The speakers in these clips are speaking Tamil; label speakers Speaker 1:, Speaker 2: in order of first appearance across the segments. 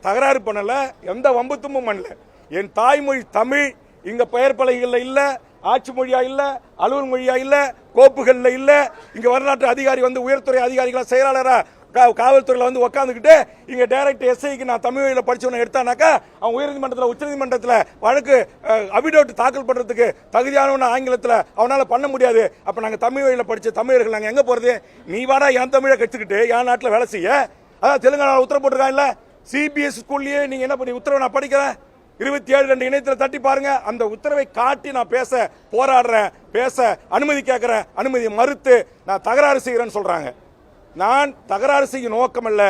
Speaker 1: தகராறு பண்ணல, எந்த வம்புத்துமும் பண்ணல. என் தாய்மொழி தமிழ் இங்க பெயர் பலகைகள்ல இல்ல, ஆட்சி மொழியா இல்ல, அலுவல் மொழியா இல்ல, கோப்புகள்ல இல்ல. இங்க வரலாற்று அதிகாரி வந்து உயர்துறை அதிகாரிகளா செயலாளரா காவல்துறையில் வந்து உட்காந்துக்கிட்டு இங்க டைரக்ட் எஸ்ஐக்கு நான் தமிழ் வழியில் படிச்சவனை எடுத்தானாக்கா அவன் உயர்நீதிமன்றத்தில் உச்சநீதிமன்றத்தில் வழக்கு அபிடோட் தாக்கல் பண்றதுக்கு தகுதியானவன ஆங்கிலத்தில் அவனால பண்ண முடியாது. அப்ப நாங்க தமிழ் வழியில் படிச்ச தமிழர்கள் நாங்க எங்க போறது? நீ வாடா என் தமிழை கற்றுக்கிட்டு என் நாட்டில் வேலை செய்ய. அதான் தெலுங்கானா உத்தரவு போட்டிருக்கான் இல்ல, சிபிஎஸ் ஸ்கூல்லயே நீங்க என்ன பண்ணி உத்தரவை நான் படிக்கிறேன் 27 இணையத்தில் தட்டி பாருங்க. அந்த உத்தரவை காட்டி நான் பேச போராடுறேன், பேச அனுமதி கேட்கிறேன், அனுமதி மறுத்து நான் தகராறு செய்கிறேன்னு சொல்றாங்க. நான் தகராறு செய்ய நோக்கம் அல்ல,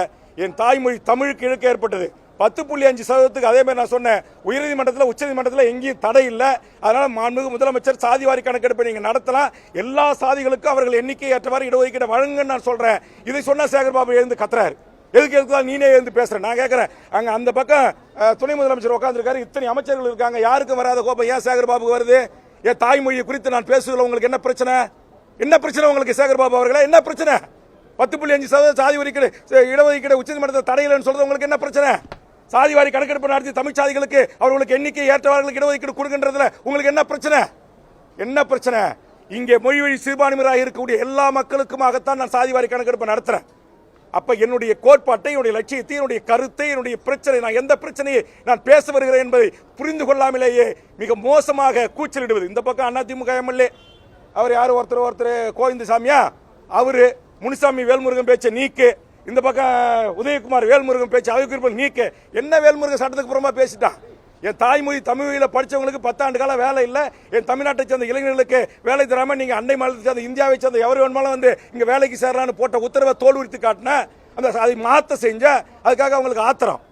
Speaker 1: என் தாய்மொழி தமிழுக்கு இழக்க ஏற்பட்டது. 10.5% அதே மாதிரி நான் சொன்னேன். உயர்நீதிமன்றத்தில் உச்சநீதிமன்றத்தில் எங்கேயும் தடை இல்லை. அதனால மாண்புமிகு முதலமைச்சர் சாதிவாரி கணக்கெடுப்பை நீங்க நடத்தலாம், எல்லா சாதிகளுக்கும் அவர்கள் எண்ணிக்கை ஏற்றவாறு இடஒதுக்கீடு வழங்குன்னு நான் சொல்றேன். இதை சொன்ன சேகர்பாபு எழுந்து கத்துறாரு. எதுக்கு நீனே எழுந்து பேசுறேன்? நான் கேட்கிறேன், அங்க அந்த பக்கம் துணை முதலமைச்சர் உட்கார்ந்துருக்காரு, இத்தனை அமைச்சர்கள் இருக்காங்க, யாருக்கும் வராத கோபம் ஏன் சேகர்பாபுக்கு வருது? என் தாய்மொழியை குறித்து நான் பேசுவதில் உங்களுக்கு என்ன பிரச்சனை? என்ன பிரச்சனை உங்களுக்கு சேகர்பாபு அவர்களே? என்ன பிரச்சனை? 10.5% சாதி ஒதுக்கீடு இடஒதுக்கீடு உச்சநீதிமன்றத்தில் தடையில்லைன்னு சொல்றது உங்களுக்கு என்ன பிரச்சனை? சாதிவாரி கணக்கெடுப்பு நடத்தி தமிழ் சாதிகளுக்கு அவர்களுக்கு எண்ணிக்கை ஏற்றவர்களுக்கு இடஒதுக்கீடு கொடுக்கின்றதுல உங்களுக்கு என்ன பிரச்சனை? என்ன பிரச்சனை? இங்கே மொழி வழி சிறுபான்மையராக இருக்கக்கூடிய எல்லா மக்களுக்குமாகத்தான் நான் சாதிவாரி கணக்கெடுப்பு நடத்துறேன். அப்ப என்னுடைய கோட்பாட்டை, என்னுடைய லட்சியத்தை, என்னுடைய கருத்தை, என்னுடைய பிரச்சனை, நான் எந்த பிரச்சனையை நான் பேச வருகிறேன் என்பதை புரிந்து கொள்ளாமலேயே மிக மோசமாக கூச்சலிடுவது. இந்த பக்கம் அதிமுக எம்எல்ஏ அவர் யாரு ஒருத்தர் கோவிந்தசாமியா, அவரு முனுசாமி வேல்முருகன் பேச்ச நீக்கு, இந்த பக்கம் உதயகுமார் வேல்முருகன் பேச்சு அவைக்குறிப்பு நீக்கு. என்ன வேல்முருகன் சட்டத்துக்கு புறமா பேசிட்டான்? என் தாய்மொழி தமிழில் படித்தவங்களுக்கு 10 ஆண்டு கால வேலை இல்லை, என் தமிழ்நாட்டை சேர்ந்த இளைஞர்களுக்கு வேலை தராமல் நீங்க அண்டை மாநிலத்தை சேர்ந்த இந்தியாவை சேர்ந்த எவர் வேணுமாலும் வந்து இங்க வேலைக்கு சேரலான்னு போட்ட உத்தரவை தோல் உரித்து காட்டின, அந்த அதை மாத்த செஞ்ச, அதுக்காக அவங்களுக்கு ஆத்திரம்.